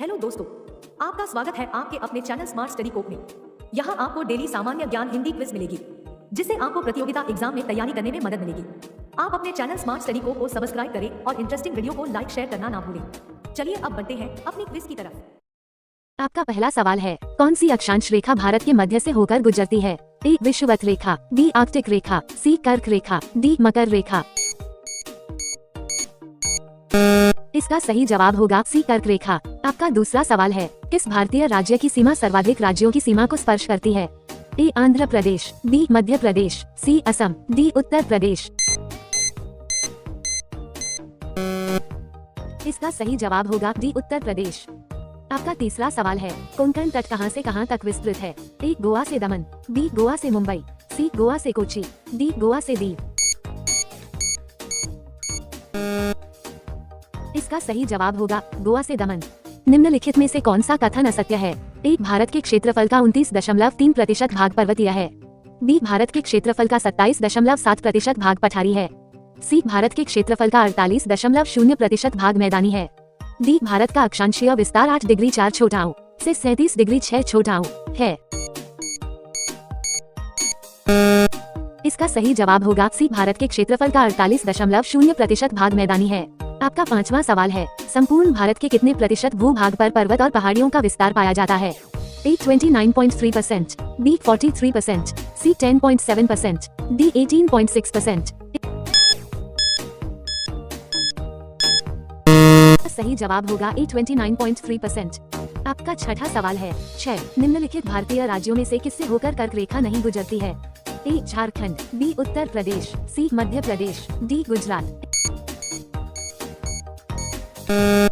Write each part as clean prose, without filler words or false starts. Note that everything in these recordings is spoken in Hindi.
हेलो दोस्तों, आपका स्वागत है आपके अपने चैनल स्मार्ट स्टडी कोप में। यहाँ आपको डेली सामान्य ज्ञान हिंदी क्विज मिलेगी, जिससे आपको प्रतियोगिता एग्जाम में तैयारी करने में मदद मिलेगी। आप अपने चैनल स्मार्ट स्टडी कोप को सब्सक्राइब करें और इंटरेस्टिंग वीडियो को लाइक शेयर करना ना भूलें। चलिए अब बढ़ते हैं अपनी क्विज की तरफ। आपका पहला सवाल है, कौन सी अक्षांश रेखा भारत के मध्य से होकर गुजरती है? ए विषुवत रेखा, बी आर्कटिक रेखा, सी कर्क रेखा, डी मकर रेखा। इसका सही जवाब होगा सी कर्क रेखा। आपका दूसरा सवाल है, किस भारतीय राज्य की सीमा सर्वाधिक राज्यों की सीमा को स्पर्श करती है? ए आंध्र प्रदेश, बी मध्य प्रदेश, सी असम, डी उत्तर प्रदेश। इसका सही जवाब होगा डी उत्तर प्रदेश। आपका तीसरा सवाल है, कोंकण तट कहां से कहां तक विस्तृत है? ए गोवा से दमन, बी गोवा से मुंबई, सी गोवा से कोची, डी गोवा से दीव। इसका सही जवाब होगा गोवा से दमन। निम्नलिखित में से कौन सा कथन असत्य है? ए भारत के क्षेत्रफल का 29.3% भाग पर्वतीय है, बी भारत के क्षेत्रफल का 27.7% भाग पठारी है, सी भारत के क्षेत्रफल का 48.0% भाग मैदानी है, डी भारत का अक्षांशीय विस्तार 8 डिग्री 4 छोटाऊ से 37 डिग्री 6 छोटाऊ है। इसका सही जवाब होगा सी भारत के क्षेत्रफल का 48.0% भाग मैदानी है। आपका पांचवा सवाल है, संपूर्ण भारत के कितने प्रतिशत भूभाग पर पर्वत और पहाड़ियों का विस्तार पाया जाता है? ए 29.3%, बी 43%, सी 10.7%, डी 18.6%। सही जवाब होगा ए 29.3%। आपका छठा सवाल है, 6 निम्नलिखित भारतीय राज्यों में से किससे होकर कर्क रेखा नहीं गुजरती है? ए झारखंड, बी उत्तर प्रदेश, सी मध्य प्रदेश, डी गुजरात।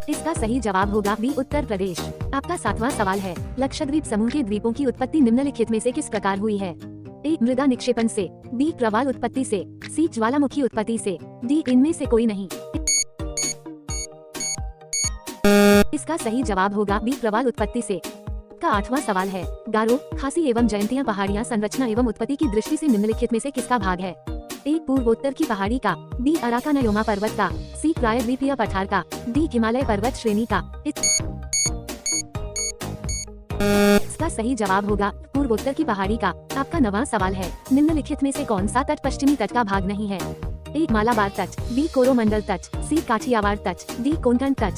इसका सही जवाब होगा बी उत्तर प्रदेश। आपका सातवां सवाल है, लक्षद्वीप समूह के द्वीपों की उत्पत्ति निम्नलिखित में से किस प्रकार हुई है? ए मृदा निक्षेपण से, बी प्रवाल उत्पत्ति से, सी ज्वालामुखी उत्पत्ति से, डी इनमें से कोई नहीं। इसका सही जवाब होगा बी प्रवाल उत्पत्ति से। का आठवां सवाल है, गारो, खासी एवं जयंतिया पहाड़ियां संरचना एवं उत्पत्ति की दृष्टि से निम्नलिखित में से किसका भाग है? ए पूर्वोत्तर की पहाड़ी का, बी अराकानयोमा पर्वत का, सी प्रायद्वीपीय पठार का, डी हिमालय पर्वत श्रेणी का। इसका सही जवाब होगा पूर्वोत्तर की पहाड़ी का। आपका नवां सवाल है, निम्नलिखित में से कौन सा तट पश्चिमी तट का भाग नहीं है? ए मालाबार तट, बी कोरोमंडल तट, सी काठियावाड़ तट, डी कोंकण तट।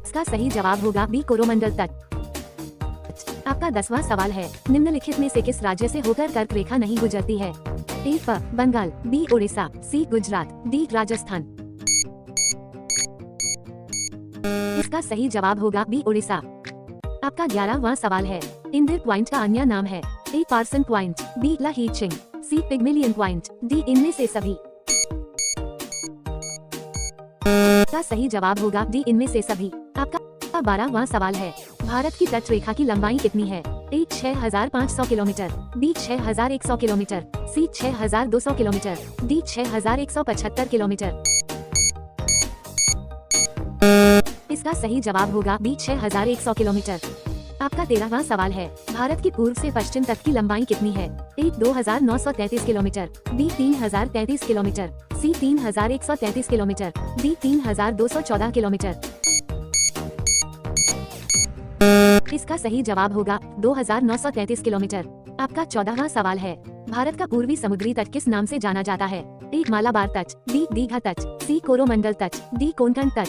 इसका सही जवाब होगा बी कोरोमंडल तट। आपका 10वां सवाल है, निम्नलिखित में से किस राज्य से होकर कर्क रेखा नहीं गुजरती है? ए बंगाल, बी उड़ीसा, सी गुजरात, डी राजस्थान। इसका सही जवाब होगा बी उड़ीसा। आपका 11वां सवाल है, इंदिर पॉइंट का अन्य नाम है? ए पार्सन पॉइंट, बी लाहीचिंग, सी पिग्मेलियन पॉइंट, डी इनमें से सभी। इसका सही जवाब होगा डी इनमें से सभी। आपका 12वां सवाल है, भारत की तट रेखा की लंबाई कितनी है? ए 6500 किलोमीटर, बी 6100 किलोमीटर, सी 6200 किलोमीटर, डी 6175 किलोमीटर। इसका सही जवाब होगा बी 6100 किलोमीटर। आपका 13वां सवाल है, भारत की पूर्व से पश्चिम तक की लंबाई कितनी है? ए 2933 किलोमीटर, बी 3033 किलोमीटर, सी 3133 किलोमीटर, डी 3214 किलोमीटर। इसका सही जवाब होगा 2933 किलोमीटर। आपका 14वां सवाल है, भारत का पूर्वी समुद्री तट किस नाम से जाना जाता है? ए मालाबार तट, बी दीघा तट, सी कोरोमंडल तट, डी कोंकण तट।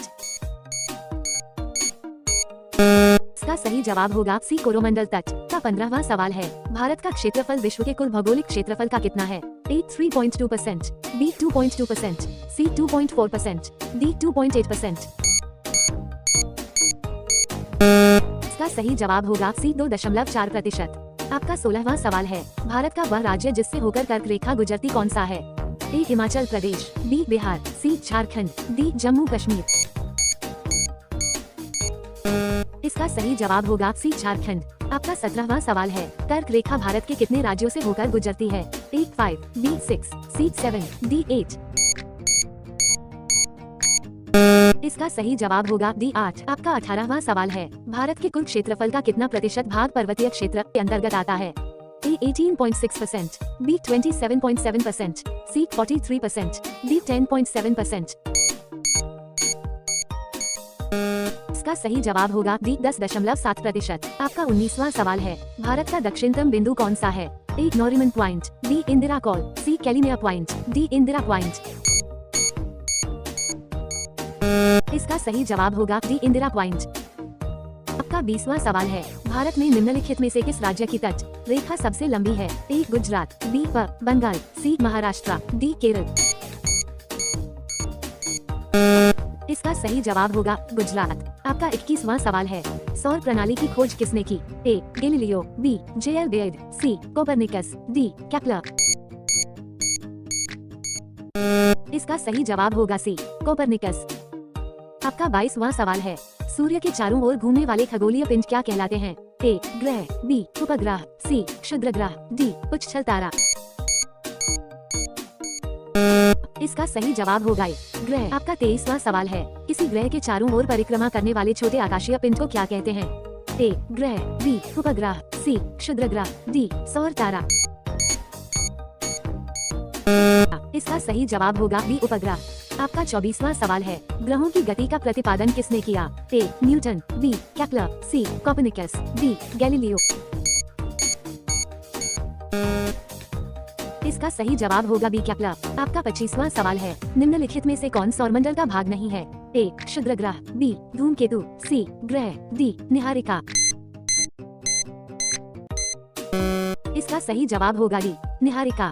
इसका सही जवाब होगा सी कोरोमंडल तट। का 15वां सवाल है, भारत का क्षेत्रफल विश्व के कुल भौगोलिक क्षेत्रफल का कितना है? ए 3.2%, बी 2.2%, सी 2.4%, डी 2.8%। इसका सही जवाब होगा सी 2.4%। आपका 16वां सवाल है, भारत का वह राज्य जिससे होकर कर्क रेखा गुजरती कौन सा है? ए हिमाचल प्रदेश, बी बिहार, सी झारखंड, डी जम्मू कश्मीर। इसका सही जवाब होगा सी झारखंड। आपका 17वां सवाल है, कर्क रेखा भारत के कितने राज्यों से होकर गुजरती है? ए 5, बी 6, सी 7, डी 8। इसका सही जवाब होगा डी 8। आपका 18वां सवाल है, भारत के कुल क्षेत्रफल का कितना प्रतिशत भाग पर्वतीय क्षेत्र के अंतर्गत आता है? ए 18.6%, बी 27.7%, सी 43%, डी 10.7%। इसका सही जवाब होगा डी 10.7%। आपका 19वां सवाल है, भारत का दक्षिणतम बिंदु कौन सा है? ए नॉरिमन पॉइंट, बी इंदिरा कॉल, सी कैलिमिया पॉइंट, डी इंदिरा पॉइंट। इसका सही जवाब होगा डी इंदिरा पॉइंट। आपका 20वां सवाल है, भारत में निम्नलिखित में से किस राज्य की तट रेखा सबसे लंबी है? ए गुजरात, बी बंगाल, सी महाराष्ट्र, डी केरल। इसका सही जवाब होगा गुजरात। आपका 21वां सवाल है, सौर प्रणाली की खोज किसने की? A Galileo, B J L. Baird, C Copernicus, D Kepler. इसका सही जवाब होगा सी कोपरनिकस। आपका 22वां सवाल है, सूर्य के चारों ओर घूमने वाले खगोलीय पिंड क्या कहलाते हैं? ए ग्रह, बी उपग्रह, सी क्षुद्र ग्रह, डी उच्चल तारा। इसका सही जवाब होगा ए ग्रह। आपका 23वां सवाल है, किसी ग्रह के चारों ओर परिक्रमा करने वाले छोटे आकाशीय पिंड को क्या कहते हैं? ए ग्रह, बी उपग्रह, सी क्षुद्र ग्रह, डी सौर तारा। इसका सही जवाब होगा बी उपग्रह। आपका 24वां सवाल है, ग्रहों की गति का प्रतिपादन किसने किया? A Newton, B Kepler, C Copernicus, D Galileo. इसका सही जवाब होगा बी केपलर। आपका 25वां सवाल है, निम्नलिखित में से कौन सौरमंडल का भाग नहीं है? ए क्षुद्र ग्रह, बी धूमकेतु, सी ग्रह, डी निहारिका। इसका सही जवाब होगा डी निहारिका।